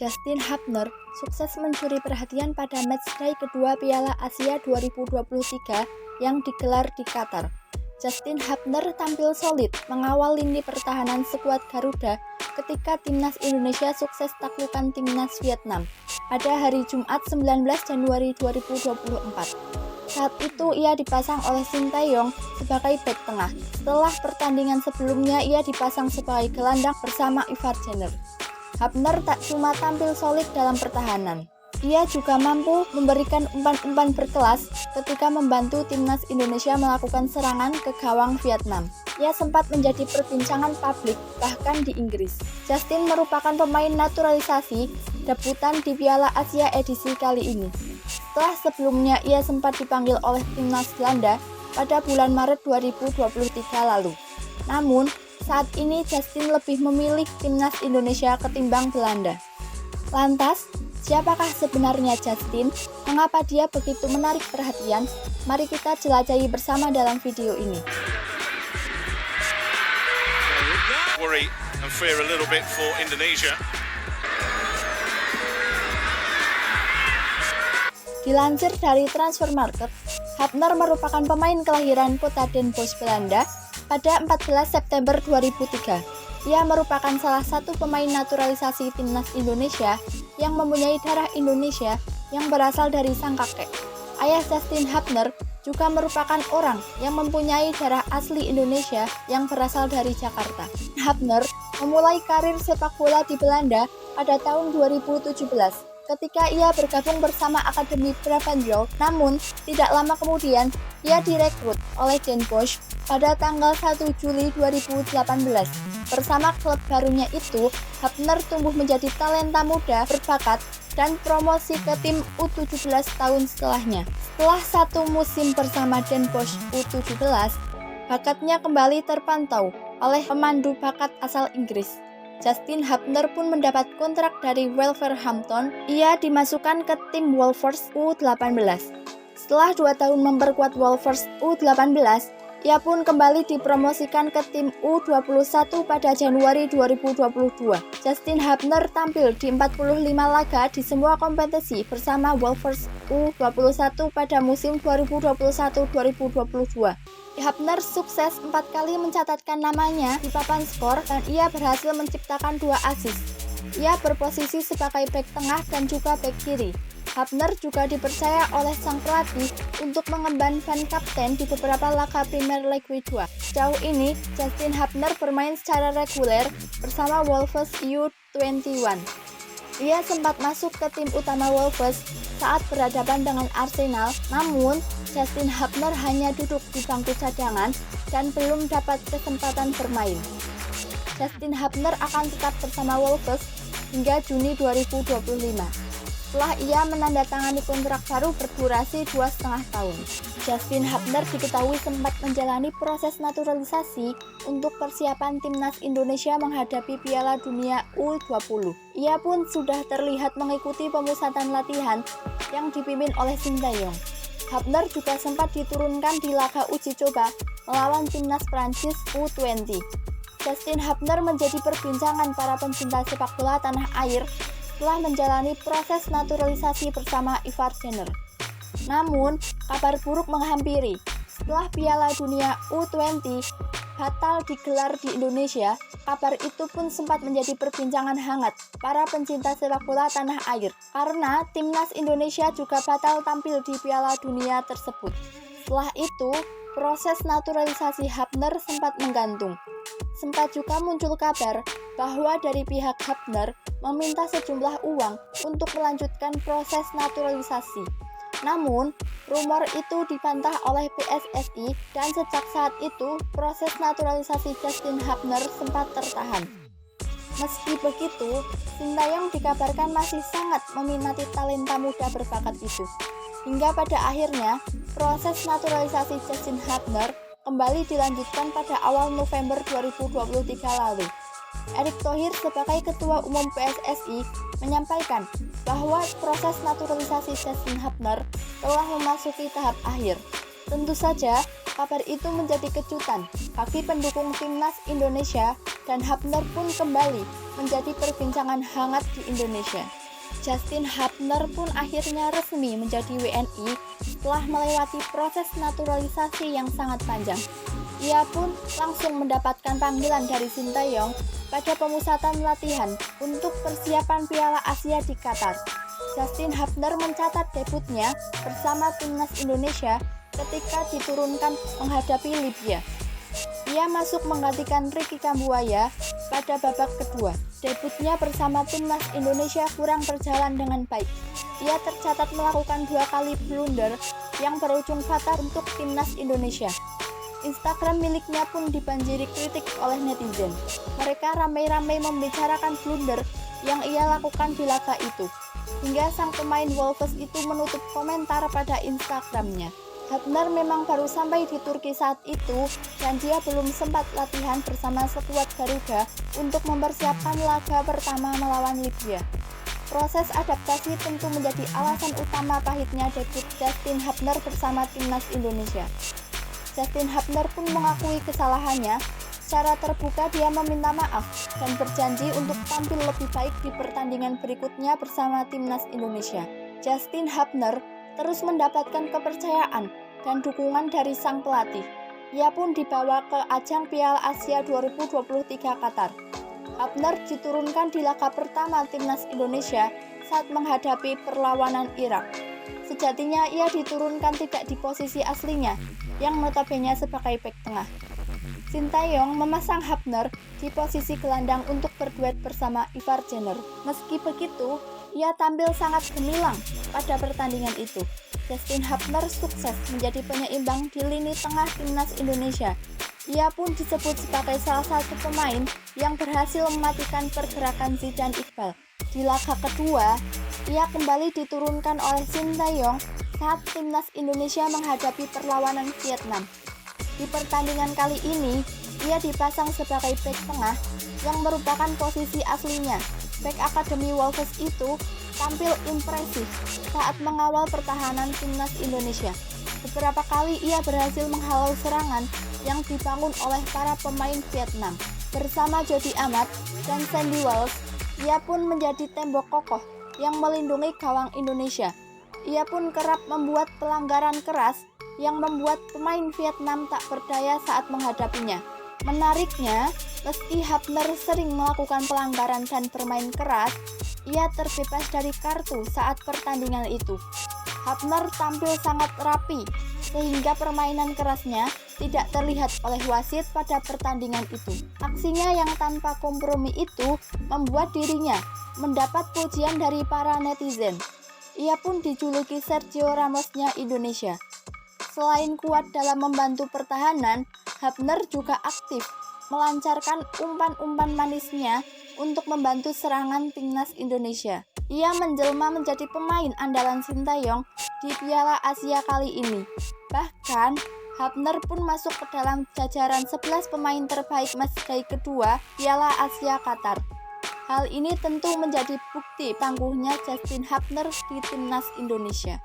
Justin Hubner sukses mencuri perhatian pada matchday kedua Piala Asia 2023 yang digelar di Qatar. Justin Hubner tampil solid mengawal lini pertahanan skuad Garuda ketika timnas Indonesia sukses taklukan timnas Vietnam pada hari Jumat 19 Januari 2024. Saat itu ia dipasang oleh Sintayong sebagai bek tengah. Setelah pertandingan sebelumnya ia dipasang sebagai gelandang bersama Ivar Jenner. Hubner tak cuma tampil solid dalam pertahanan, ia juga mampu memberikan umpan-umpan berkelas ketika membantu timnas Indonesia melakukan serangan ke gawang Vietnam. Ia sempat menjadi perbincangan publik bahkan di Inggris. Justin merupakan pemain naturalisasi debutan di Piala Asia edisi kali ini. Setelah sebelumnya ia sempat dipanggil oleh timnas Belanda pada bulan Maret 2023 lalu. Namun, saat ini Justin lebih memilih timnas Indonesia ketimbang Belanda. Lantas, siapakah sebenarnya Justin? Mengapa dia begitu menarik perhatian? Mari kita jelajahi bersama dalam video ini. Worry and fear a little bit for Indonesia. Dilansir dari Transfermarkt, Hubner merupakan pemain kelahiran kota Den Bosch, Belanda pada 14 September 2003. Ia merupakan salah satu pemain naturalisasi timnas Indonesia yang mempunyai darah Indonesia yang berasal dari sang kakek. Ayah Justin Hubner juga merupakan orang yang mempunyai darah asli Indonesia yang berasal dari Jakarta. Hubner memulai karir sepak bola di Belanda pada tahun 2017. Ketika ia bergabung bersama Akademi Brabantjo, namun tidak lama kemudian ia direkrut oleh Den Bosch pada tanggal 1 Juli 2018. Bersama klub barunya itu, Hubner tumbuh menjadi talenta muda berbakat dan promosi ke tim U17 tahun setelahnya. Setelah satu musim bersama Den Bosch U17, bakatnya kembali terpantau oleh pemandu bakat asal Inggris. Justin Hubner pun mendapat kontrak dari Wolverhampton. Ia dimasukkan ke tim Wolves U18. Setelah 2 tahun memperkuat Wolves U18, ia pun kembali dipromosikan ke tim U21 pada Januari 2022. Justin Hubner tampil di 45 laga di semua kompetisi bersama Wolves U21 pada musim 2021-2022. Hubner sukses 4 kali mencatatkan namanya di papan skor dan ia berhasil menciptakan 2 assist. Ia berposisi sebagai bek tengah dan juga bek kiri. Hubner juga dipercaya oleh sang pelatih untuk mengemban ban kapten di beberapa laga Premier League 2. Sejauh ini, Justin Hubner bermain secara reguler bersama Wolves U21. Ia sempat masuk ke tim utama Wolves saat berhadapan dengan Arsenal, namun Justin Hubner hanya duduk di bangku cadangan dan belum dapat kesempatan bermain. Justin Hubner akan tetap bersama Wolves hingga Juni 2025. Setelah ia menandatangani kontrak baru berdurasi 2,5 tahun. Justin Hubner diketahui sempat menjalani proses naturalisasi untuk persiapan timnas Indonesia menghadapi Piala Dunia U20. Ia pun sudah terlihat mengikuti pemusatan latihan yang dipimpin oleh Sintayong. Hubner juga sempat diturunkan di laga uji coba melawan timnas Prancis U20. Justin Hubner menjadi perbincangan para pencinta sepak bola tanah air setelah menjalani proses naturalisasi bersama Ivar Jenner. Namun, kabar buruk menghampiri. Setelah Piala Dunia U20 batal digelar di Indonesia, kabar itu pun sempat menjadi perbincangan hangat para pencinta sepak bola tanah air karena timnas Indonesia juga batal tampil di Piala Dunia tersebut. Setelah itu, proses naturalisasi Hubner sempat menggantung. Sempat juga muncul kabar bahwa dari pihak Hubner meminta sejumlah uang untuk melanjutkan proses naturalisasi. Namun, rumor itu dibantah oleh PSSI dan sejak saat itu proses naturalisasi Justin Hubner sempat tertahan. Meski begitu, Sintayong dikabarkan masih sangat meminati talenta muda berbakat itu. Hingga pada akhirnya, proses naturalisasi Justin Hubner kembali dilanjutkan pada awal November 2023 lalu. Erick Thohir sebagai Ketua Umum PSSI menyampaikan bahwa proses naturalisasi Justin Hubner telah memasuki tahap akhir. Tentu saja, kabar itu menjadi kejutan bagi pendukung timnas Indonesia dan Hapner pun kembali menjadi perbincangan hangat di Indonesia. Justin Hapner pun akhirnya resmi menjadi WNI setelah melewati proses naturalisasi yang sangat panjang. Ia pun langsung mendapatkan panggilan dari Sinteyong pada pemusatan latihan untuk persiapan Piala Asia di Qatar. Justin Hapner mencatat debutnya bersama timnas Indonesia ketika diturunkan menghadapi Libya. Ia masuk menggantikan Ricky Kambuaya pada babak kedua. Debutnya bersama timnas Indonesia kurang berjalan dengan baik. Ia tercatat melakukan 2 kali blunder yang berujung fatal untuk timnas Indonesia. Instagram miliknya pun dibanjiri kritik oleh netizen. Mereka ramai-ramai membicarakan blunder yang ia lakukan di laga itu. Hingga sang pemain Wolves itu menutup komentar pada Instagramnya. Hapner memang baru sampai di Turki saat itu dan dia belum sempat latihan bersama skuad Garuda untuk mempersiapkan laga pertama melawan Libya. Proses adaptasi tentu menjadi alasan utama pahitnya debut Justin Hapner bersama timnas Indonesia. Justin Hapner pun mengakui kesalahannya. Secara terbuka dia meminta maaf dan berjanji untuk tampil lebih baik di pertandingan berikutnya bersama timnas Indonesia. Justin Hapner terus mendapatkan kepercayaan dan dukungan dari sang pelatih. Ia pun dibawa ke ajang Piala Asia 2023 Qatar. Hapner diturunkan di laga pertama timnas Indonesia saat menghadapi perlawanan Irak. Sejatinya ia diturunkan tidak di posisi aslinya, yang notabene sebagai bek tengah. Sinteyong memasang Hapner di posisi gelandang untuk berduet bersama Ivar Jenner. Meski begitu, ia tampil sangat gemilang pada pertandingan itu. Justin Hapner sukses menjadi penyeimbang di lini tengah timnas Indonesia. Ia pun disebut sebagai salah satu pemain yang berhasil mematikan pergerakan Zidane Iqbal. Di laga kedua, ia kembali diturunkan oleh Sinteyong saat timnas Indonesia menghadapi perlawanan Vietnam. Di pertandingan kali ini, ia dipasang sebagai bek tengah yang merupakan posisi aslinya. Bek Akademi Wolves itu tampil impresif saat mengawal pertahanan timnas Indonesia. Beberapa kali ia berhasil menghalau serangan yang dibangun oleh para pemain Vietnam. Bersama Jody Amat dan Sandy Walsh, ia pun menjadi tembok kokoh yang melindungi gawang Indonesia. Ia pun kerap membuat pelanggaran keras yang membuat pemain Vietnam tak berdaya saat menghadapinya. Menariknya, meski Hapner sering melakukan pelanggaran dan bermain keras, ia terbebas dari kartu saat pertandingan itu. Hapner tampil sangat rapi, sehingga permainan kerasnya tidak terlihat oleh wasit pada pertandingan itu. Aksinya yang tanpa kompromi itu membuat dirinya mendapat pujian dari para netizen. Ia pun dijuluki Sergio Ramosnya Indonesia. Selain kuat dalam membantu pertahanan, Hapner juga aktif melancarkan umpan-umpan manisnya untuk membantu serangan timnas Indonesia. Ia menjelma menjadi pemain andalan Sinteyong di Piala Asia kali ini. Bahkan, Hapner pun masuk ke dalam jajaran 11 pemain terbaik matchday kedua Piala Asia Qatar. Hal ini tentu menjadi bukti tangguhnya Justin Hapner di timnas Indonesia.